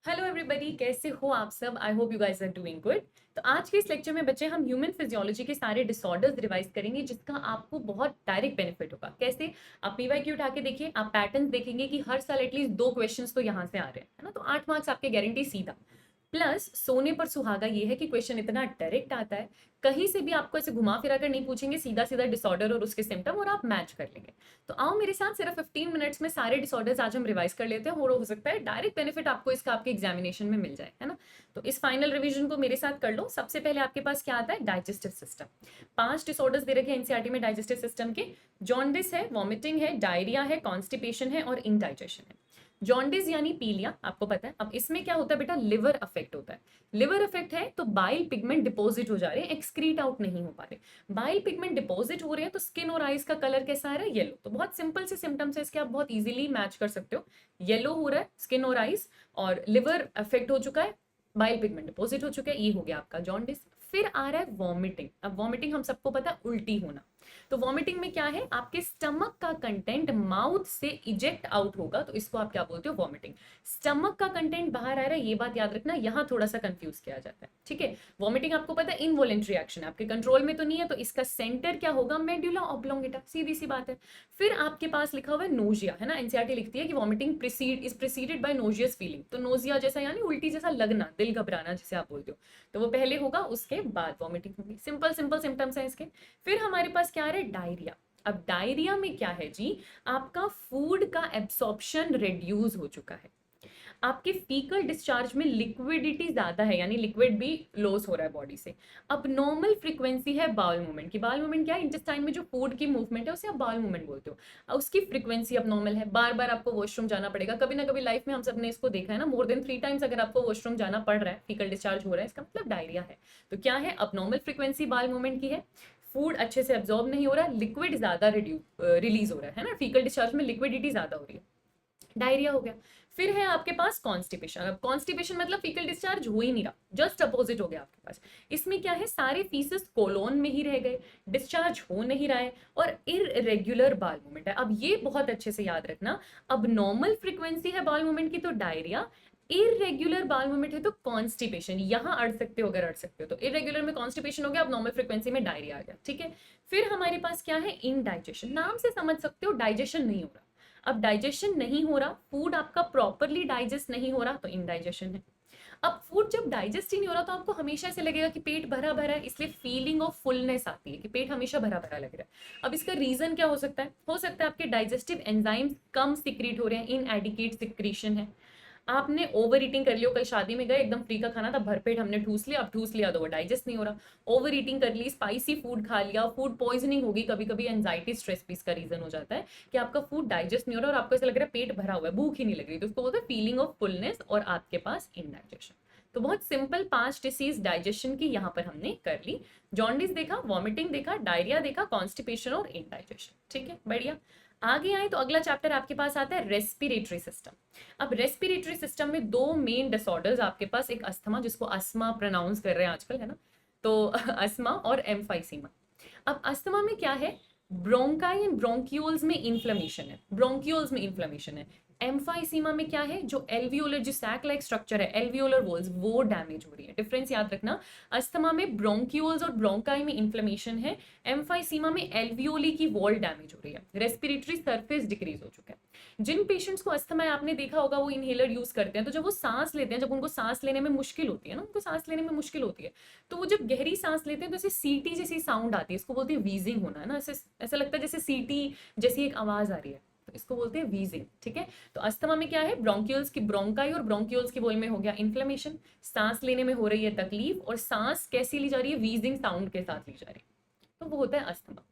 Hello everybody, कैसे हो आप सब। I hope you guys are doing good. तो आज के इस लेक्चर में बच्चे हम ह्यूमन फिजियोलॉजी के सारे डिसऑर्डर्स रिवाइज करेंगे जिसका आपको बहुत डायरेक्ट बेनिफिट होगा। कैसे? आप पीवाईक्यू उठा के देखिए, आप पैटर्न देखेंगे कि हर साल एटलीस्ट 2 क्वेश्चंस तो यहाँ से आ रहे हैं, है ना। तो 8 मार्क्स आपके गारंटी सीधा। प्लस सोने पर सुहागा ये है कि क्वेश्चन इतना डायरेक्ट आता है, कहीं से भी आपको ऐसे घुमा फिरा कर नहीं पूछेंगे, सीधा सीधा डिसऑर्डर और उसके सिम्टम और आप मैच कर लेंगे। तो आओ मेरे साथ, सिर्फ 15 मिनट्स में सारे डिसऑर्डर्स आज हम रिवाइज कर लेते हैं और हो सकता है डायरेक्ट बेनिफिट आपको इसका आपके एग्जामिनेशन में मिल जाए, है ना। तो इस फाइनल रिवीजन को मेरे साथ कर लो। सबसे पहले आपके पास क्या आता है? Digestive system. 5 डिसऑर्डर्स दे रखे हैं एनसीईआरटी में डाइजेस्टिव सिस्टम के। जॉन्डिस है, वॉमिटिंग है, डायरिया है, कॉन्स्टिपेशन है और इनडाइजेशन है। जॉन्डिस यानी पीलिया, आपको पता है। अब इसमें क्या होता है बेटा? लिवर अफेक्ट होता है। लिवर अफेक्ट है तो बाइल पिगमेंट डिपॉजिट हो जा रहे हैं, एक्सक्रीट आउट नहीं हो पा रहे। बाइल पिगमेंट डिपॉजिट हो रहे हैं तो स्किन और आईज का कलर कैसा आ रहा है? येलो। तो बहुत सिंपल से सिम्टम्स है इसके, आप बहुत इजीली मैच कर सकते हो। येलो हो रहा है स्किन और आईज, और लिवर अफेक्ट हो चुका है, बाइल पिगमेंट डिपॉजिट हो चुका है, ये हो गया आपका जॉन्डिस। फिर आ रहा है वॉमिटिंग। अब वॉमिटिंग हम सबको पता है, उल्टी होना। तो वॉमिटिंग में क्या है? आपके स्टमक का कंटेंट माउथ से इजेक्ट आउट होगा, तो इसको आप क्या बोलते हो? वॉमिटिंग। स्टमक का कंटेंट बाहर आ रहा है, ये बात याद रखना, यहां थोड़ा सा कंफ्यूज किया जाता है, ठीक है। वॉमिटिंग आपको पता है इनवॉलेंट्री एक्शन है, आपके कंट्रोल में तो नहीं है, तो इसका सेंटर क्या होगा? मेडुला ऑब्लोंगेटा, सीधी सी बात है। फिर आपके पास लिखा हुआ है नोजिया, है ना। एनसीईआरटी लिखती है कि वॉमिटिंग प्रीसीडेड बाय नोजियस फीलिंग। तो नोजिया जैसा यानी उल्टी जैसा लगना, दिल घबराना जिसे आप बोलते हो, तो वो पहले होगा, उसके बाद वॉमिटिंग होगी। सिंपल सिंपल सिम्टम्स है इसके। फिर हमारे पास क्या आ रहा है? डायरिया। अब डायरिया में क्या है जी? आपका फूड का एब्सॉर्प्शन रिड्यूस हो चुका है, आपके फीकल डिस्चार्ज में लिक्विडिटी ज्यादा है, यानी लिक्विड भी लॉस हो रहा है बॉडी से। अब नॉर्मल फ्रीक्वेंसी है बाउल मूवमेंट की। बाउल मूवमेंट क्या है? इंटेस्टाइन में जो फूड की मूवमेंट है उसे आप बाउल मूवमेंट बोलते हो। उसकी फ्रीक्वेंसी अब नॉर्मल है। बार बार आपको वॉशरूम जाना पड़ेगा, कभी ना कभी लाइफ में हम सब ने इसको देखा है ना, मोर देन 3 टाइम्स अगर आपको वॉशरूम जाना पड़ रहा है, फीकल डिस्चार्ज हो रहा है, इसका मतलब डायरिया है। तो क्या है? अब नॉर्मल फ्रीक्वेंसी बाउल मूवमेंट की है, फूड अच्छे से एब्जॉर्ब नहीं हो रहा, लिक्विड ज्यादा रिलीज हो रहा है ना, फीकल डिस्चार्ज में लिक्विडिटी ज्यादा हो रही है, डायरिया हो गया। फिर है आपके पास कॉन्स्टिपेशन। अब कॉन्स्टिपेशन मतलब फीकल डिस्चार्ज हो ही नहीं रहा, जस्ट अपोजिट हो गया आपके पास। इसमें क्या है? सारे फीसेस कोलोन में ही रह गए, डिस्चार्ज हो नहीं रहा है, और इरेग्युलर बाल मूवमेंट है। अब ये बहुत अच्छे से याद रखना, अब नॉर्मल फ्रीक्वेंसी है बाल मूवमेंट की तो डायरिया, इरेग्युलर बाल मूवमेंट है तो कॉन्स्टिपेशन। यहां अड़ सकते हो अगर अड़ सकते हो तो। इरेग्युलर में कॉन्स्टिपेशन हो गया, अब नॉर्मल फ्रीक्वेंसी में डायरिया आ गया, ठीक है। फिर हमारे पास क्या है? इनडाइजेशन। नाम से समझ सकते हो डाइजेशन नहीं हो रहा। अब डाइजेशन नहीं हो रहा, फूड आपका प्रॉपरली डाइजेस्ट नहीं हो रहा, तो इनडाइजेशन है। अब फूड जब डाइजेस्ट ही नहीं हो रहा तो आपको हमेशा ऐसे लगेगा कि पेट भरा भरा है, इसलिए फीलिंग ऑफ फुलनेस आती है कि पेट हमेशा भरा भरा लग रहा है। अब इसका रीजन क्या हो सकता है? हो सकता है आपके डाइजेस्टिव एंजाइम्स कम सिक्रीट हो रहे हैं, इनएडिक्वेट सिक्रीशन है। आपने ओवर ईटिंग कर लियो, कल शादी में गए, एकदम फ्री का खाना था, भरपेट हमने ठूस लिया, अब ठूस लिया तो वो डाइजेस्ट नहीं हो रहा। ओवर ईटिंग कर ली, स्पाइसी फूड खा लिया, फूड पॉइजनिंग होगी, कभी कभी एंजाइटी स्ट्रेस भी इसका रीजन हो जाता है कि आपका फूड डाइजेस्ट नहीं हो रहा और आपको ऐसा लग रहा है पेट भरा हुआ है, भूख ही नहीं लग रही, तो उसको बोलते हैं फीलिंग ऑफ फुलनेस और आपके पास इनडाइजेशन। तो बहुत सिंपल 5 डिसीज डाइजेशन की यहाँ पर हमने कर ली। जॉन्डिस देखा, वॉमिटिंग देखा, डायरिया देखा, कॉन्स्टिपेशन और इनडाइजेशन, ठीक है, बढ़िया। आगे आए तो अगला चैप्टर आपके पास आता है रेस्पिरेटरी सिस्टम। अब रेस्पिरेटरी सिस्टम में 2 मेन डिसऑर्डर्स आपके पास, एक अस्थमा, जिसको अस्थमा प्रोनाउंस कर रहे हैं आजकल, है ना, तो अस्थमा, और एम्फाइसीमा। अब अस्थमा में क्या है? ब्रोंकाई एंड ब्रोंक्यूल्स में इन्फ्लेमेशन है, ब्रोंक्यूल्स में इन्फ्लेमेशन है। एम्फाइसीमा में क्या है? जो एल्वियोलर, जो सैक लाइक स्ट्रक्चर है, एल्वियोलर वॉल्स, वो डैमेज हो रही है। डिफरेंस याद रखना, अस्थमा में ब्रोंक्यूल्स और ब्रोंकाई में इन्फ्लेमेशन है, एम्फाइसीमा में एल्वियोली की वॉल डैमेज हो रही है, रेस्पिरेटरी सरफेस डिक्रीज हो चुका है। जिन पेशेंट्स को अस्थमा है, आपने देखा होगा वो इनहेलर यूज करते हैं, तो जब वो सांस लेते हैं, जब उनको सांस लेने में मुश्किल होती है ना, उनको सांस लेने में मुश्किल होती है, तो वो जब गहरी सांस लेते हैं तो ऐसे सीटी जैसी साउंड आती है, इसको बोलते हैं वीजिंग होना, है ना, ऐसे ऐसा लगता है जैसे सीटी जैसी एक आवाज आ रही है, तो इसको बोलते हैं वीजिंग, ठीक है। तो अस्थमा में क्या है? ब्रोंक्यूल्स की, ब्रोंकाई और ब्रोंक्यूल्स की वॉल में हो गया इन्फ्लेमेशन, सांस लेने में हो रही है तकलीफ, और सांस कैसी ली जा रही है? वीजिंग साउंड के साथ ली जा रही है, तो वो होता है अस्थमा।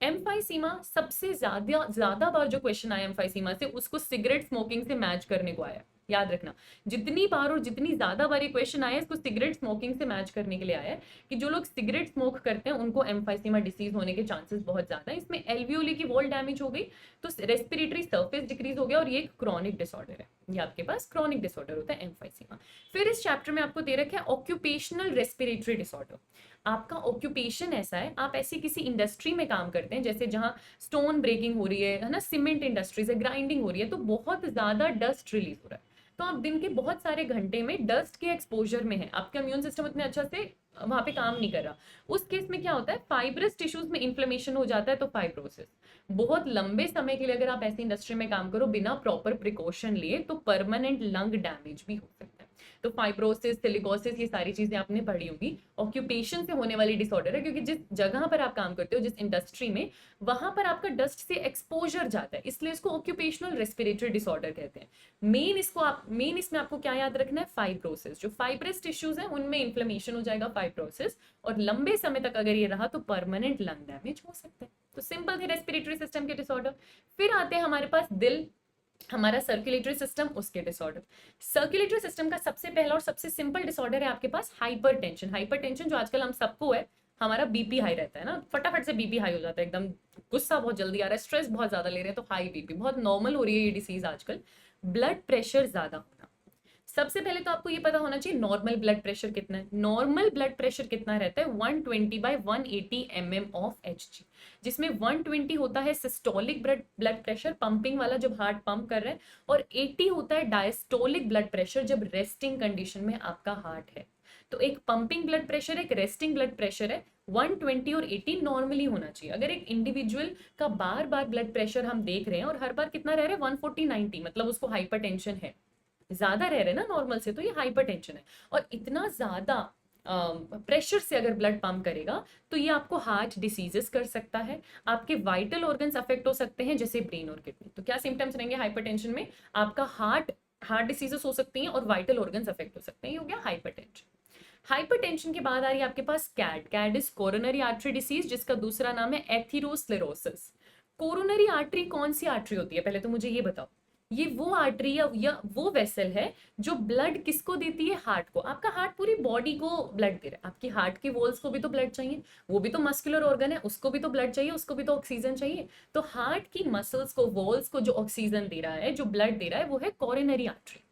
एम्फाइसीमा, सबसे ज्यादा ज्यादा बार जो क्वेश्चन आया एम्फाइसीमा से, उसको सिगरेट स्मोकिंग से मैच करने को आया, याद रखना। जितनी बार और जितनी ज्यादा बार ये क्वेश्चन आया, इसको सिगरेट स्मोकिंग से मैच करने के लिए आया है कि जो लोग सिगरेट स्मोक करते हैं उनको एम्फाइसीमा डिसीज होने के चांसेस बहुत ज्यादा है। इसमें एल्वियोली की वॉल डैमेज हो गई, तो रेस्पिरेटरी सरफेस डिक्रीज हो गया, और ये एक क्रॉनिक डिसऑर्डर है, ये आपके पास क्रॉनिक डिसऑर्डर होता है एम्फाइसीमा। फिर इस चैप्टर में आपको दे रखा है ऑक्यूपेशनल रेस्पिरेटरी डिसऑर्डर। आपका ऑक्यूपेशन ऐसा है, आप ऐसी किसी इंडस्ट्री में काम करते हैं, जैसे जहां स्टोन ब्रेकिंग हो रही है ना, सीमेंट इंडस्ट्री से ग्राइंडिंग हो रही है, तो बहुत ज्यादा डस्ट रिलीज हो रहा है, तो आप दिन के बहुत सारे घंटे में डस्ट के एक्सपोजर में है, आपका इम्यून सिस्टम उतने अच्छा से वहां पे काम नहीं कर रहा। उस केस में क्या होता है, फाइब्रस टिश्यूज में इन्फ्लेमेशन हो जाता है, तो फाइब्रोसिस। बहुत लंबे समय के लिए अगर आप ऐसी इंडस्ट्री में काम करो बिना प्रॉपर प्रिकॉशन लिए, तो परमानेंट लंग डैमेज भी हो सकता है। तो फाइब्रोसिस, सिलिकोसिस, ये सारी चीजें आपने पढ़ी होंगी। ऑक्यूपेशन से होने वाली डिसऑर्डर है, क्योंकि जिस जगह पर आप काम करते हो, जिस इंडस्ट्री में, वहां पर आपका डस्ट से एक्सपोजर जाता है, इसलिए इसको ऑक्यूपेशनल रेस्पिरेटरी डिसऑर्डर कहते हैं। मेन इसमें आपको क्या याद रखना है, फाइब्रोसिस। जो फाइब्रस टिश्यूज है उनमें इन्फ्लेमेशन हो जाएगा, फाइब्रोसिस, और लंबे समय तक अगर ये रहा तो परमानेंट लंग डैमेज हो सकता है। तो सिंपल थे रेस्पिरेटरी सिस्टम के डिसऑर्डर। फिर आते हैं हमारे पास दिल, हमारा सर्कुलेटरी सिस्टम, उसके डिसऑर्डर। सर्कुलेटरी सिस्टम का सबसे पहला और सबसे सिंपल डिसऑर्डर है आपके पास हाइपरटेंशन। हाइपरटेंशन जो आजकल हम सबको है, हमारा बीपी हाई रहता है ना, फटाफट से बीपी हाई हो जाता है, एकदम गुस्सा बहुत जल्दी आ रहा है, स्ट्रेस बहुत ज्यादा ले रहे हैं, तो हाई बीपी बहुत नॉर्मल हो रही है ये डिसीज आजकल। ब्लड प्रेशर ज्यादा होना, सबसे पहले तो आपको ये पता होना चाहिए नॉर्मल ब्लड प्रेशर कितना है। नॉर्मल ब्लड प्रेशर कितना रहता है, 120/180 mm ऑफ Hg, जिसमें 120 होता है सिस्टोलिक ब्लड प्रेशर, पंपिंग वाला जब हार्ट पंप कर रहा है, और 80 होता है डायस्टोलिक ब्लड प्रेशर, जब रेस्टिंग कंडीशन में आपका हार्ट है। तो एक पंपिंग ब्लड प्रेशर, एक रेस्टिंग ब्लड प्रेशर है। 120 और 80 नॉर्मली होना चाहिए। अगर एक इंडिविजुअल का बार बार ब्लड प्रेशर हम देख रहे हैं और हर बार कितना रह रहा है, 140/90, मतलब उसको हाइपरटेंशन है, ज्यादा रह रहे ना नॉर्मल से, तो ये हाइपरटेंशन है। और इतना ज्यादा प्रेशर से अगर ब्लड पंप करेगा तो ये आपको हार्ट डिसीजेस कर सकता है, आपके वाइटल ऑर्गन्स अफेक्ट हो सकते हैं, जैसे ब्रेन और किडनी। तो क्या सिम्टम्स रहेंगे हाइपरटेंशन में, आपका हार्ट डिसीजेस हो सकती हैं और वाइटल ऑर्गन्स अफेक्ट हो सकते हैं। ये हो गया हाइपरटेंशन। हाइपरटेंशन के बाद आ रही है आपके पास CAD. CAD is coronary artery disease, जिसका दूसरा नाम है एथेरोस्क्लेरोसिस। कोरोनरी आर्टरी कौन सी आर्टरी होती है, पहले तो मुझे ये बताओ। ये वो आर्टरी या वो वेसल है जो ब्लड किसको देती है, हार्ट को। आपका हार्ट पूरी बॉडी को ब्लड दे रहा है, आपकी हार्ट के वॉल्स को भी तो ब्लड चाहिए, वो भी तो मस्कुलर ऑर्गन है, उसको भी तो ब्लड चाहिए, उसको भी तो ऑक्सीजन चाहिए। तो हार्ट की मसल्स को, वॉल्स को जो ऑक्सीजन दे रहा है, जो ब्लड दे रहा है, वो है कोरोनरी आर्टरी।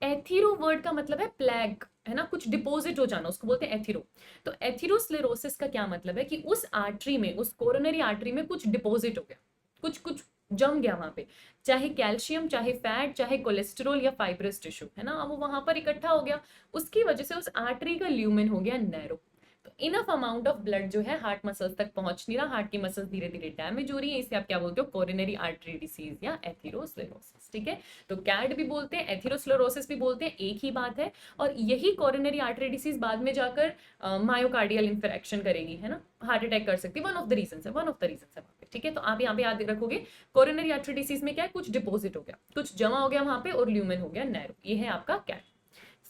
एथीरो वर्ड का मतलब है प्लैग, है ना, कुछ डिपॉजिट हो जाना, उसको बोलते हैं एथीरो। तो एथीरोस्क्लेरोसिस का क्या मतलब है कि उस आर्टरी में, उस कोरोनरी आर्टरी में कुछ डिपॉजिट हो गया, कुछ कुछ जम गया वहां पे, चाहे कैल्शियम, चाहे फैट, चाहे कोलेस्ट्रॉल या फाइब्रस टिश्यू, है ना, वो वहां पर इकट्ठा हो गया। उसकी वजह से उस आर्टरी का ल्यूमेन हो गया नैरो। तो इनफ अमाउंट ऑफ ब्लड जो है हार्ट मसल्स तक पहुंच नहीं रहा, हार्ट की मसल्स धीरे धीरे डैमेज हो रही है, इसे आप क्या बोलते हो, कोरोनरी आर्टरी डिसीज या एथेरोस्क्लेरोसिस। ठीक है, तो कैड भी बोलते हैं, एथेरोस्क्लेरोसिस भी बोलते हैं, एक ही बात है। और यही कोरोनरी आर्टरी डिसीज बाद में जाकर मायोकार्डियल इंफेक्शन करेगी, है ना, हार्ट अटैक कर सकती है। वन ऑफ द रीजन है, वन ऑफ द रीजन है वहाँ पे। ठीक है, तो आप यहाँ पे याद रखोगे, कोरोनरी आर्टरी डिसीज में क्या है, कुछ डिपॉजिट हो गया, कुछ जमा हो गया वहां पे, और ल्यूमेन हो गया नैरो। ये है आपका कैड।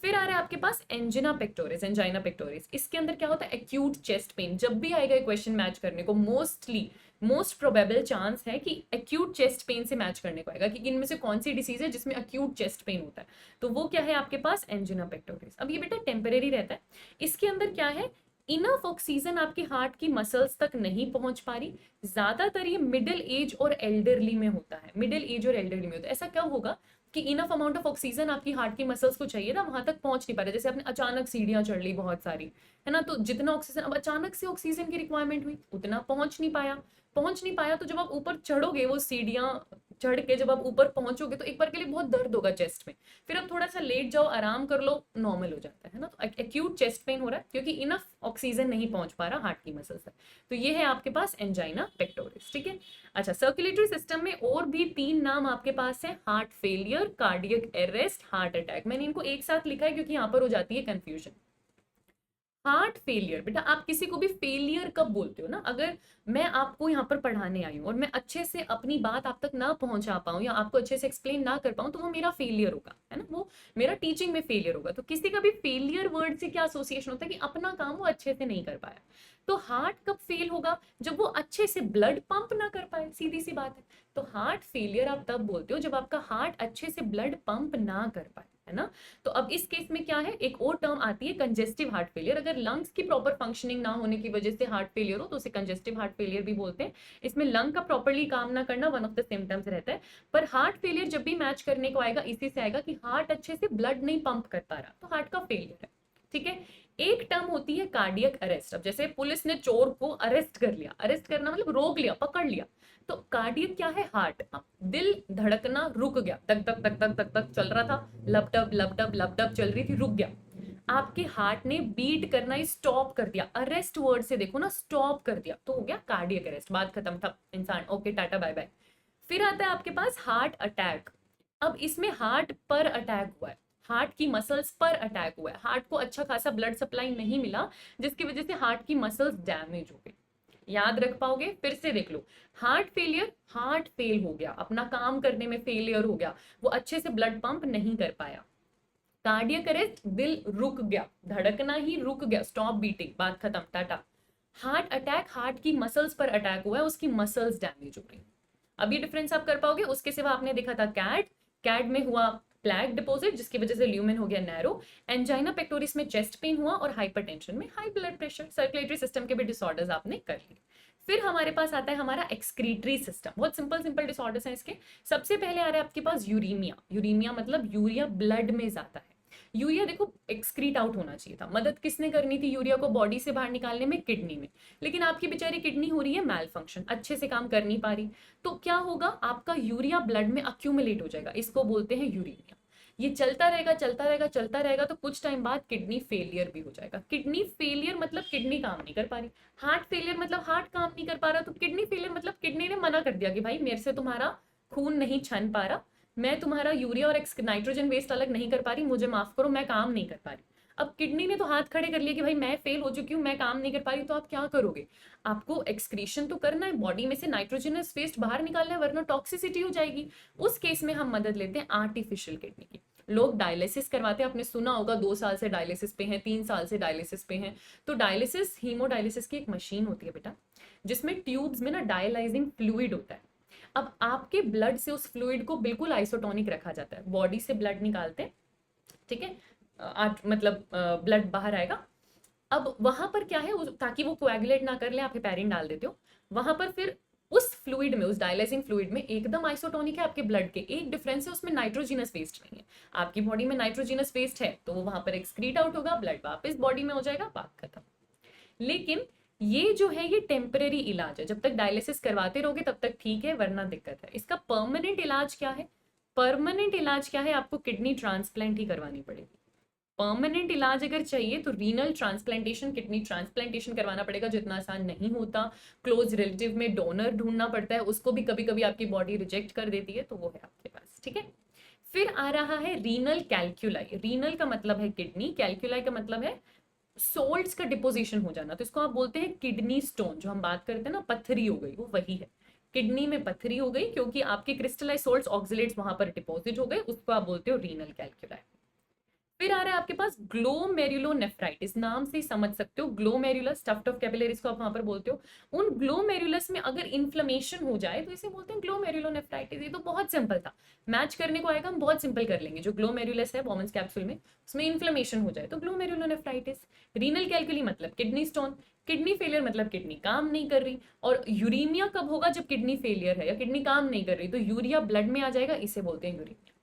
फिर आ रहा है आपके पास एंजिना पेक्टोरिस। एंजाइना पेक्टोरिस, इसके अंदर क्या होता है, एक्यूट चेस्ट पेन। जब भी आएगा क्वेश्चन मैच करने को, मोस्ट प्रोबेबल चांस है कि एक्यूट चेस्ट पेन से मैच करने को आएगा, कि इनमें से कौन सी डिसीज है जिसमें एक्यूट चेस्ट पेन होता है। तो वो क्या है आपके पास, एंजिना पेक्टोरिस। अब ये बेटा टेम्परेरी रहता है। इसके अंदर क्या है, इनफ ऑक्सीजन आपकी हार्ट की मसल्स तक नहीं पहुंच पा रही। ज्यादातर ये मिडिल एज और एल्डरली में होता है, मिडिल एज और एल्डरली में होता है। ऐसा कब होगा कि इनफ अमाउंट ऑफ ऑक्सीजन आपकी हार्ट की मसल्स को चाहिए ना, वहां तक पहुंच नहीं पा रहे। जैसे आपने अचानक सीढ़ियां चढ़ ली बहुत सारी, है ना, तो जितना ऑक्सीजन, अब अचानक से ऑक्सीजन की रिक्वायरमेंट हुई, उतना पहुंच नहीं पाया। तो जब आप ऊपर चढ़ोगे, वो सीढ़ियां चढ़ के जब आप ऊपर पहुंचोगे, तो एक बार के लिए बहुत दर्द होगा चेस्ट में, फिर आप थोड़ा सा लेट जाओ, आराम कर लो, नॉर्मल हो जाता है ना। तो एक्यूट चेस्ट पेन हो रहा है क्योंकि इनफ ऑक्सीजन नहीं पहुंच पा रहा हार्ट की मसल्स तक। तो ये है आपके पास एंजाइना पेक्टोरिस। ठीक है, अच्छा, सर्कुलेटरी सिस्टम में और भी 3 नाम आपके पास है, heart failure, cardiac arrest, heart attack. मैंने इनको एक साथ लिखा है क्योंकि यहाँ पर हो जाती है कंफ्यूजन। हार्ट फेलियर, बेटा आप किसी को भी फेलियर कब बोलते हो ना, अगर मैं आपको यहाँ पर पढ़ाने आई हूँ और मैं अच्छे से अपनी बात आप तक ना पहुंचा पाऊँ या आपको अच्छे से एक्सप्लेन ना कर पाऊँ, तो वो मेरा फेलियर होगा, है ना, वो मेरा टीचिंग में फेलियर होगा। तो किसी का भी फेलियर वर्ड से क्या एसोसिएशन होता है कि अपना काम वो अच्छे से नहीं कर पाया। तो हार्ट कब फेल होगा, जब वो अच्छे से ब्लड पंप ना कर पाए, सीधी सी बात है। तो हार्ट फेलियर आप तब बोलते हो जब आपका हार्ट अच्छे से ब्लड पंप ना कर पाए, है ना। तो अब इस केस में क्या है, एक और टर्म आती है कंजेस्टिव हार्ट फेलियर। अगर लंग्स की प्रॉपर फंक्शनिंग ना होने की वजह से हार्ट फेलियर हो, तो उसे कंजेस्टिव हार्ट फेलियर भी बोलते हैं। इसमें लंग का प्रॉपर्ली काम ना करना वन ऑफ द सिम्टम्स रहता है। पर हार्ट फेलियर जब भी मैच करने को आएगा, इसी से आएगा कि हार्ट अच्छे से ब्लड नहीं पंप कर पा रहा, तो हार्ट का फेलियर है। ठीक है। एक टर्म होती है कार्डियक अरेस्ट। अब जैसे पुलिस ने चोर को अरेस्ट कर लिया, अरेस्ट करना मतलब रोक लिया, पकड़ लिया, तो कार्डियक क्या है? हार्ट। दिल धड़कना रुक गया, तक तक तक तक तक तक चल रहा था, लपटप लपटप लपटप चल रही थी, रुक गया। आपके हार्ट ने बीट करना ही स्टॉप कर दिया, अरेस्ट वर्ड से देखो ना, स्टॉप कर दिया, तो हो गया कार्डियक अरेस्ट, बात खत्म था इंसान, ओके टाटा बाय बाय। फिर आता है आपके पास हार्ट अटैक। अब इसमें हार्ट पर अटैक हुआ है, हार्ट की मसल्स पर अटैक हुआ है, हार्ट को अच्छा खासा ब्लड सप्लाई नहीं मिला, जिसकी वजह से हार्ट की मसल्स डैमेज हो गई। याद रख पाओगे? फिर से देख लो, हार्ट फेलियर, हार्ट फेल हो गया, अपना काम करने में फेलियर हो गया, वो अच्छे से ब्लड पंप नहीं कर पाया। कार्डियक अरेस्ट, दिल रुक गया, धड़कना ही रुक गया, स्टॉप बीटिंग, बात खत्म, टाटा। हार्ट अटैक, हार्ट की मसल्स पर अटैक हुआ है, उसकी मसल्स डैमेज हो गई। अब ये डिफरेंस आप कर पाओगे? उसके सिवा आपने देखा था कैड, कैड में हुआ प्लैक डिपॉजिट जिसकी वजह से ल्यूमेन हो गया नैरो, एंजाइना पेक्टोरिस में चेस्ट पेन हुआ, और हाइपरटेंशन में high blood pressure, circulatory system के भी डिसऑर्डर्स आपने कर लिए। फिर हमारे पास आता है हमारा एक्सक्रीटरी सिस्टम। बहुत सिंपल सिंपल डिसऑर्डर्स हैं इसके। सबसे पहले आ रहा है आपके पास यूरीमिया। यूरीमिया मतलब यूरिया ब्लड में जाता है। यूरिया देखो एक्सक्रीट आउट होना चाहिए था, मदद किसने करनी थी यूरिया को बॉडी से बाहर निकालने में? किडनी में। लेकिन आपकी बेचारी किडनी हो रही है मैल फंक्शन, अच्छे से काम कर नहीं पा रही, तो क्या होगा? आपका यूरिया ब्लड में अक्यूमुलेट हो जाएगा, इसको बोलते हैं यूरीमिया। ये चलता रहेगा चलता रहेगा चलता रहेगा, तो कुछ टाइम बाद किडनी फेलियर भी हो जाएगा। किडनी फेलियर मतलब किडनी काम नहीं कर पा रही, हार्ट फेलियर मतलब हार्ट काम नहीं कर पा रहा, तो किडनी फेलियर मतलब किडनी ने मना कर दिया कि भाई मेरे से तुम्हारा खून नहीं छन पा रहा, मैं तुम्हारा यूरिया और नाइट्रोजन वेस्ट अलग नहीं कर पा रही, मुझे माफ करो, मैं काम नहीं कर पा रही। अब किडनी ने तो हाथ खड़े कर लिए कि भाई मैं फेल हो चुकी हूँ, मैं काम नहीं कर पा रही, तो आप क्या करोगे? आपको एक्सक्रीशन तो करना है, बॉडी में से नाइट्रोजनस वेस्ट बाहर निकालना है, वरना टॉक्सिसिटी हो जाएगी। उस केस में हम मदद लेते हैं आर्टिफिशियल किडनी की। लोग डायलिसिस करवाते हैं, आपने सुना होगा 2 साल से डायलिसिस पे हैं, 3 साल से डायलिसिस पे हैं। तो डायलिसिस, हीमोडायलिसिस की एक मशीन होती है बेटा, जिसमें ट्यूब्स में ना डायलाइजिंग फ्लूइड होता है। अब आपके ब्लड से उस फ्लूइड को बिल्कुल आइसोटोनिक रखा जाता है, बॉडी से ब्लड निकालते हैं, ठीक है, मतलब ब्लड बाहर आएगा। अब वहां पर क्या है, ताकि वो कोएगुलेट ना कर ले, आप हेपेरिन डाल देते हो वहां पर, फिर उस फ्लूइड में, उस डायलाइजिंग फ्लूइड में एकदम आइसोटोनिक है आपके ब्लड के, एक डिफरेंस है उसमें नाइट्रोजिनस वेस्ट नहीं है। आपकी बॉडी में नाइट्रोजिनस वेस्ट है तो वो वहां पर एक्सक्रीट आउट होगा, ब्लड वापस बॉडी में हो जाएगा, बात खत्म। लेकिन ये जो है ये टेम्परेरी इलाज है, जब तक डायलिसिस करवाते रहोगे तब तक ठीक है, वरना दिक्कत है। इसका परमानेंट इलाज क्या है? परमानेंट इलाज क्या है? आपको किडनी ट्रांसप्लांट ही करवानी पड़ेगी। परमानेंट इलाज अगर चाहिए तो रीनल ट्रांसप्लांटेशन, किडनी ट्रांसप्लांटेशन करवाना पड़ेगा, जो इतना आसान नहीं होता। क्लोज रिलेटिव में डोनर ढूंढना पड़ता है, उसको भी कभी कभी आपकी बॉडी रिजेक्ट कर देती है, तो वो है आपके पास, ठीक है। फिर आ रहा है रीनल कैल्कुलाई। रीनल का मतलब है किडनी, कैल्कुलाई का मतलब है सोल्ट्स का डिपोजिशन हो जाना, तो इसको आप बोलते हैं किडनी स्टोन। जो हम बात करते हैं ना, पत्थरी हो गई, वो वही है। किडनी में पत्थरी हो गई क्योंकि आपके क्रिस्टलाइज सोल्ट्स, ऑक्सिलेट्स वहां पर डिपोजिट हो गए, उसको आप बोलते हो रीनल कैल्कुलाई। फिर आ रहा है आपके पास ग्लोमेरुलोनेफ्राइटिस, नाम से ही समझ सकते हो, ग्लोमेरुलस, टफ्ट ऑफ कैपिलरीज को आप वहां पर बोलते हो। उन ग्लोमेरुलस में अगर इन्फ्लेमेशन हो जाए तो इसे बोलते हैं ग्लोमेरुलोनेफ्राइटिस। ये तो बहुत सिंपल था, मैच करने को आएगा हम बहुत सिंपल कर लेंगे। जो ग्लोमेरुलस है बॉमन्स कैप्सूल में, उसमें इन्फ्लेमेशन हो जाए तो ग्लोमेरुलोनेफ्राइटिस। रीनल कैल्कुली मतलब किडनी स्टोन, किडनी फेलियर मतलब किडनी काम नहीं कर रही। और यूरीमिया कब होगा? जब किडनी फेलियर है या किडनी काम नहीं कर रही, तो यूरिया ब्लड में आ जाएगा, इसे बोलते हैं यूरीमिया।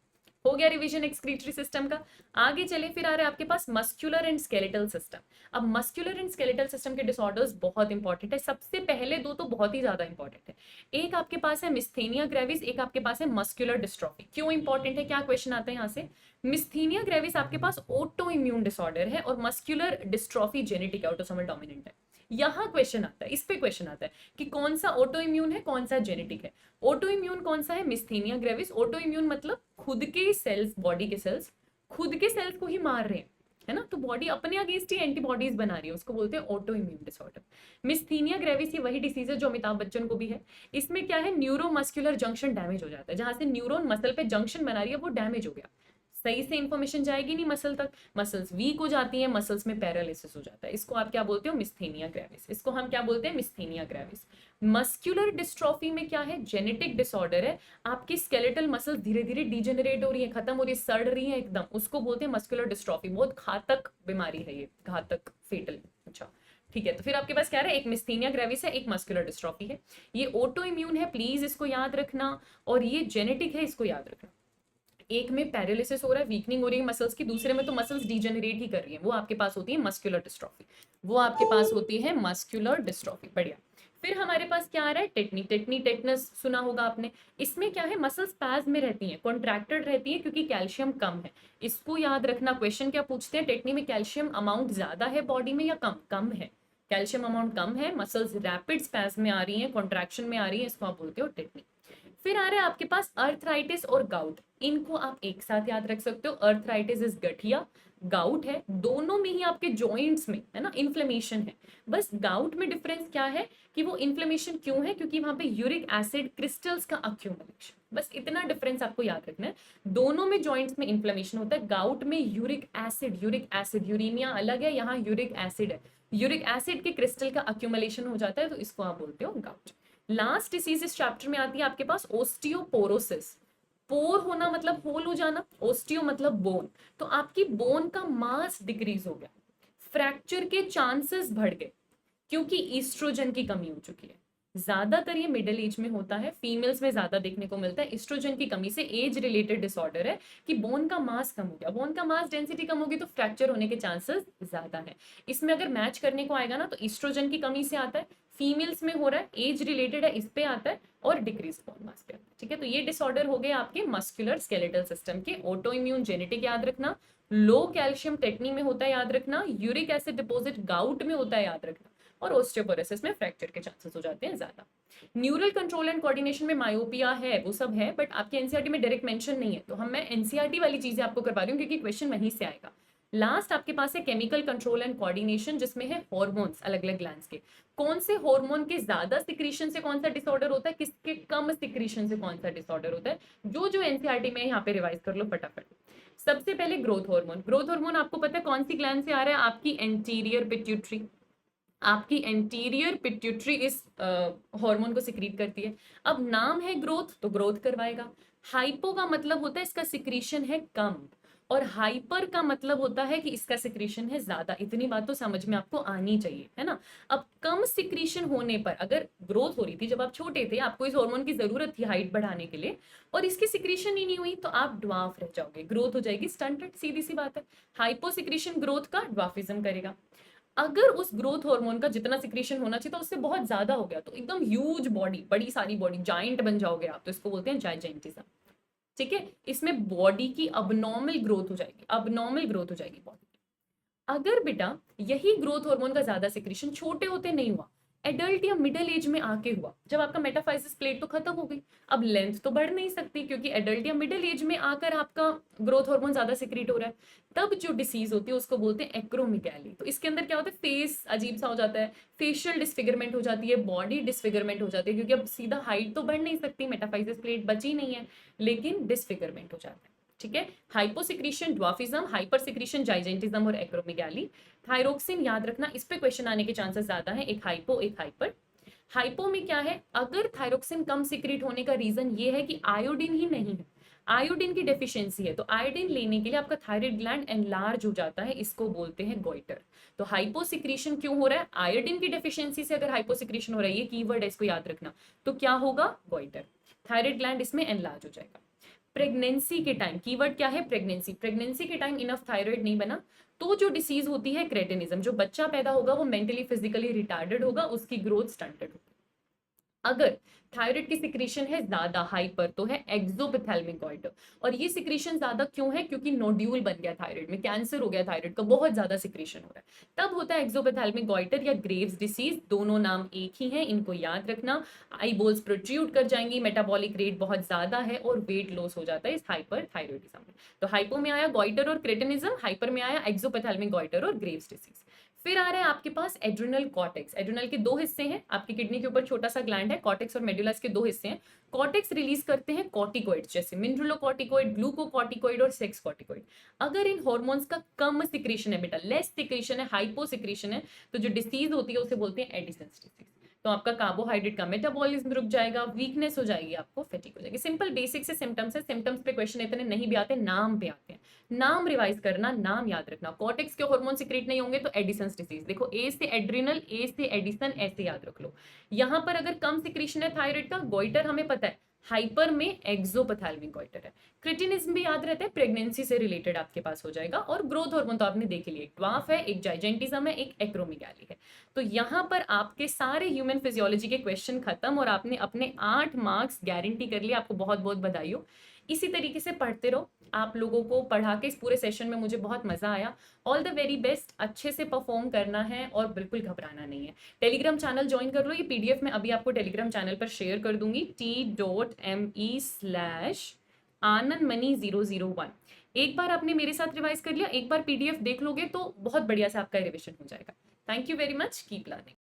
हो गया रिवीजन एक्सक्रीटरी सिस्टम का। आगे चले, फिर आ रहा है आपके पास मस्कुलर एंड स्केलेटल सिस्टम। अब मस्कुलर एंड स्केलेटल सिस्टम के डिसऑर्डर्स बहुत इंपॉर्टेंट है। सबसे पहले दो तो बहुत ही ज्यादा इंपॉर्टेंट है। एक आपके पास है मिस्थेनिया ग्रेविस, एक आपके पास है मस्कुलर डिस्ट्रॉफी। क्यों इंपॉर्टेंट है, क्या क्वेश्चन आता है यहाँ से? मिस्थेनिया ग्रेविस आपके पास ऑटो इम्यून डिसऑर्डर है, और मस्कुलर डिस्ट्रॉफी जेनेटिक है, ऑटोसोमल डोमिनेंट है। यहाँ क्वेश्चन आता है, इस पे क्वेश्चन आता है कि कौन सा ऑटो इम्यून है, कौन सा जेनेटिक है। ऑटो इम्यून कौन सा है? मिस्थेनिया ग्रेविस। ऑटो इम्यून मतलब खुद के सेल्स, बॉडी के सेल्स खुद के सेल्स को ही मार रहे हैं, है ना, तो बॉडी अपने अगेंस्ट ही एंटीबॉडीज बना रही है, उसको बोलते हैं ऑटो इम्यून डिसऑर्डर। मिस्थेनिया ग्रेविस ये वही डिसीज है जो अमिताभ बच्चन को भी है। इसमें क्या है, न्यूरोमस्कुलर जंक्शन डैमेज हो जाता है, जहां से न्यूरॉन मसल पे जंक्शन बना रही है वो डैमेज हो गया, सही से इंफॉर्मेशन जाएगी नहीं मसल तक, मसल्स वीक हो जाती है, मसल्स में पैरालिसिस हो जाता है। इसको आप क्या बोलते हो? मिस्थेनिया ग्रेविस। इसको हम क्या बोलते हैं? मिस्थेनिया ग्रेविस। मस्कुलर डिस्ट्रॉफी में क्या है? जेनेटिक डिसऑर्डर है, आपकी स्केलेटल मसल्स धीरे धीरे डिजेनरेट हो रही है, खत्म हो रही है, सड़ रही है एकदम, उसको बोलते हैं मस्कुलर डिस्ट्रॉफी। बहुत घातक बीमारी है ये, घातक, फेटल। अच्छा ठीक है, तो फिर आपके पास क्या है? एक मिस्थेनिया ग्रेविस है, एक मस्कुलर डिस्ट्रॉफी है। ये ऑटो इम्यून है, प्लीज इसको याद रखना, और ये जेनेटिक है, इसको याद रखना। एक में पैरालिसिस हो रहा है, वीकनिंग हो रही है मसल्स की, दूसरे में तो मसल्स डिजेनरेट ही कर रही है, वो आपके पास होती है मस्कुलर डिस्ट्रॉफी, वो आपके पास होती है मस्कुलर डिस्ट्रॉफी। बढ़िया। फिर हमारे पास क्या आ रहा है, टेटनी। टेटनी टेटनस सुना होगा आपने। इसमें क्या है, मसल्स स्पैज में रहती हैं, कॉन्ट्रैक्टेड रहती है क्योंकि कैल्शियम कम है। इसको याद रखना, क्वेश्चन क्या पूछते हैं, टेटनी में कैल्शियम अमाउंट ज्यादा है बॉडी में या कम? कम है, कैल्शियम अमाउंट कम है, मसल्स रैपिड स्पैज में आ रही हैं, कॉन्ट्रैक्शन में आ रही है, इसको आप बोलते हो टेटनी। फिर आ रहा है आपके पास अर्थराइटिस और गाउट। इनको आप एक साथ याद रख सकते हो। अर्थराइटिस इज गठिया, गाउट है, दोनों में ही आपके जॉइंट्स में है ना इन्फ्लेमेशन है। बस गाउट में डिफरेंस क्या है कि वो इन्फ्लेमेशन क्यों है, क्योंकि वहां पे यूरिक एसिड क्रिस्टल्स का अक्यूमुलेशन। बस इतना डिफरेंस आपको याद रखना है। दोनों में जॉइंट्स में इन्फ्लेमेशन होता है। गाउट में यूरिक एसिड, यूरेनिया अलग है, यहाँ यूरिक एसिड है, यूरिक एसिड के क्रिस्टल का अक्यूमुलेशन हो जाता है, तो इसको आप बोलते हो गाउट। लास्ट डिसीज इस चैप्टर में आती है आपके पास ओस्टियोपोरोसिस। पोर होना मतलब होल हो जाना, ओस्टियो मतलब बोन। तो आपकी बोन का मास डिक्रीज हो गया, फ्रैक्चर के चांसेस बढ़ गए, क्योंकि ईस्ट्रोजन की कमी हो चुकी है। ज्यादातर ये मिडिल एज में होता है, फीमेल्स में ज्यादा देखने को मिलता है। ईस्ट्रोजन की कमी से एज रिलेटेड डिसऑर्डर है कि बोन का मास कम हो गया, बोन का मास डेंसिटी कम होगी तो फ्रैक्चर होने के चांसेस ज्यादा है। इसमें अगर मैच करने को आएगा ना, तो ईस्ट्रोजन की कमी से आता है, फीमेल्स में हो रहा है, एज रिलेटेड है, इस पे आता है, और डिक्रीज बोन मास पे आता है। ठीक है, तो ये डिसऑर्डर हो गए आपके मस्कुलर स्केलेटल सिस्टम के। ऑटो इम्यून जेनेटिक याद रखना, लो कैल्शियम टेटनी में होता है याद रखना, यूरिक एसिड डिपॉजिट गाउट में होता है याद रखना, और ओस्टियोपोरोसिस में फ्रैक्चर के चांसेस हो जाते हैं ज्यादा। न्यूरल कंट्रोल एंड कोऑर्डिनेशन में मायोपिया है, वो सब है, बट आपके एनसीईआरटी में डायरेक्ट मेंशन नहीं है, तो मैं एनसीईआरटी वाली चीजें आपको करवा रही हूँ क्योंकि क्वेश्चन वहीं से आएगा। लास्ट आपके पास है केमिकल कंट्रोल एंड कोऑर्डिनेशन, जिसमें है हॉर्मोन्स, अलग अलग ग्लैंड्स के। कौन से हार्मोन के ज्यादा सिक्रीशन से कौन सा डिसऑर्डर होता है, किसके कम सिक्रीशन से कौन सा डिसऑर्डर होता है, जो एनसीईआरटी में यहाँ पे रिवाइज कर लो फटाफट। सबसे पहले ग्रोथ हार्मोन। ग्रोथ हार्मोन आपको पता है कौन सी ग्लैंड से आ रहा है, आपकी एंटीरियर पिट्यूटरी। आपकी एंटीरियर पिट्यूटरी इस हार्मोन को सिक्रीट करती है। अब नाम है ग्रोथ, तो ग्रोथ करवाएगा। हाइपो का मतलब होता है इसका सिक्रीशन है कम, और हाइपर का मतलब होता है कि इसका सिक्रीशन है ज्यादा। इतनी बात तो समझ में आपको आनी चाहिए, है ना। अब कम सिक्रीशन होने पर, अगर ग्रोथ हो रही थी जब आप छोटे थे, आपको इस हार्मोन की जरूरत थी हाइट बढ़ाने के लिए, और इसकी सिक्रीशन ही नहीं हुई, तो आप ड्वार्फ रह जाओगे, ग्रोथ हो जाएगी स्टंटेड, सीधी सी बात है। हाइपो सिक्रीशन ग्रोथ का ड्वार्फिज्म करेगा। अगर उस ग्रोथ हार्मोन का जितना सिक्रीशन होना चाहिए था उससे बहुत ज्यादा हो गया, तो एकदम ह्यूज बॉडी, बड़ी सारी बॉडी, जाइंट बन जाओगे आप, तो इसको बोलते हैं जाइजेंटिज्म। ठीक है, इसमें बॉडी की अबनॉर्मल ग्रोथ हो जाएगी, अबनॉर्मल ग्रोथ हो जाएगी बॉडी की। अगर बेटा यही ग्रोथ हार्मोन का ज्यादा सिक्रीशन छोटे होते नहीं हुआ, एडल्ट या मिडिल एज में आके हुआ, जब आपका मेटाफाइसिस प्लेट तो खत्म हो गई, अब लेंथ तो बढ़ नहीं सकती क्योंकि एडल्ट या मिडिल एज में आकर आपका ग्रोथ हार्मोन ज्यादा सिक्रीट हो रहा है, तब जो डिसीज होती है उसको बोलते हैं एक्रोमेगाली। तो इसके अंदर क्या होता है, फेस अजीब सा हो जाता है, फेशियल डिसफिगरमेंट हो जाती है, बॉडी डिसफिगरमेंट हो जाती है, क्योंकि अब सीधा हाइट तो बढ़ नहीं सकती, मेटाफाइसिस प्लेट बची नहीं है, लेकिन डिसफिगरमेंट हो जाता है। ठीक है, हाइपोसिक्रीशन ड्वार्फिज्म, हाइपर सिक्रीशन जाइजेंटिज्म और एक्रोमेगाली। थायरोक्सिन याद रखना, इस पे क्वेश्चन आने के चांसेस ज्यादा है, एक हाइपो एक हाइपर। हाइपो में क्या है, अगर थायरोक्सिन कम सिक्रीट होने का रीजन ये है कि आयोडीन ही नहीं है, आयोडीन की डेफिशिएंसी है, तो आयोडीन लेने के लिए आपका थायराइड ग्लैंड एनलार्ज हो जाता है, इसको बोलते हैं गोइटर। तो हाइपोसिक्रीशन क्यों हो रहा है, आयोडीन की डेफिशिएंसी से अगर हाइपोसिक्रीशन हो रहा है, ये कीवर्ड है, इसको याद रखना, तो क्या होगा, गोइटर। थायराइड ग्लैंड इसमें एनलार्ज हो जाएगा। प्रेगनेंसी के टाइम, कीवर्ड क्या है, प्रेगनेंसी। प्रेगनेंसी के टाइम इनफ थायराइड नहीं बना, तो जो डिसीज होती है क्रेटिनिज्म, जो बच्चा पैदा होगा वो मेंटली फिजिकली रिटार्डेड होगा, उसकी ग्रोथ स्टंटेड होगी। अगर थायराइड की सिक्रीशन है ज्यादा, हाइपर, तो है एक्सोपिथैल्मिक गॉइटर। और ये सिक्रीशन ज्यादा क्यों है, क्योंकि नोड्यूल बन गया थायराइड में, कैंसर हो गया थायराइड का, बहुत ज्यादा सिक्रीशन हो रहा है, तब होता है एक्सोपिथैल्मिक गॉइटर या ग्रेव्स डिसीज। दोनों नाम एक ही हैं, इनको याद रखना। आई बोल्स प्रोट्रूड कर जाएंगी, मेटाबॉलिक रेट बहुत ज्यादा है, और वेट लॉस हो जाता है इस हाइपर थायराइडिज्म में। तो हाइपो में आया गॉइटर और क्रेटिनिज्म, हाइपर में आया एक्सोपिथैल्मिक गॉइटर और ग्रेव्स डिसीज। फिर आ रहा है आपके पास एड्रिनल कॉर्टेक्स। एड्रिनल के दो हिस्से हैं, आपकी किडनी के ऊपर छोटा सा ग्लैंड है, कॉर्टेक्स और मेडुला, के दो हिस्से हैं। कॉर्टेक्स रिलीज करते हैं कॉर्टिकोइड्स, जैसे मिनरलोकॉर्टिकोइड, ग्लूकोकॉर्टिकोइड और सेक्स कॉर्टिकोइड। अगर इन हार्मोन्स का कम सिक्रीशन है बेटा, लेस सिक्रीशन है, हाइपो सिक्रीशन है, तो जो डिसीज होती है उसे बोलते हैं एडिसन्स डिसीज। तो आपका कार्बोहाइड्रेट का मेटाबॉलिज्म रुक जाएगा, वीकनेस हो जाएगी, आपको फैटिग हो जाएगी। सिंपल बेसिक से सिम्टम्स है, सिम्टम्स पे क्वेश्चन इतने नहीं भी आते, नाम पे आते हैं। नाम रिवाइज करना, नाम याद रखना। कॉर्टेक्स के हार्मोन सिक्रेट नहीं होंगे तो एडिसन्स डिसीज। देखो, ए से एड्रिनल, ए से एडिसन, ऐसे याद रख लो। यहाँ पर अगर कम सिक्रीशन है थायराइड का, गोइटर हमें पता है, हाइपर में एक्सोपथैल्मिक गॉइटर है। क्रिटिनिज्म भी याद रहता है, प्रेगनेंसी से रिलेटेड आपके पास हो जाएगा। और ग्रोथ हार्मोन तो आपने देख लिया, एक ड्वार्फ है, एक जाइजेंटिज्म है, एक एक्रोमेगाली है। तो यहाँ पर आपके सारे ह्यूमन फिजियोलॉजी के क्वेश्चन खत्म और आपने अपने 8 मार्क्स गारंटी कर लिए। आपको बहुत बहुत बधाई हो। इसी तरीके से पढ़ते रहो। आप लोगों को पढ़ा के इस पूरे सेशन में मुझे बहुत मजा आया। All the very best. अच्छे से परफॉर्म करना है और बिल्कुल घबराना नहीं है। टेलीग्राम चैनल ज्वाइन कर लो, ये पीडीएफ मैं अभी आपको टेलीग्राम चैनल पर शेयर कर दूंगी, t.me/anandmani001। एक बार आपने मेरे साथ रिवाइज कर लिया, एक बार पीडीएफ देख लोगे तो बहुत बढ़िया से आपका रिविजन हो जाएगा। Thank you very much, keep learning.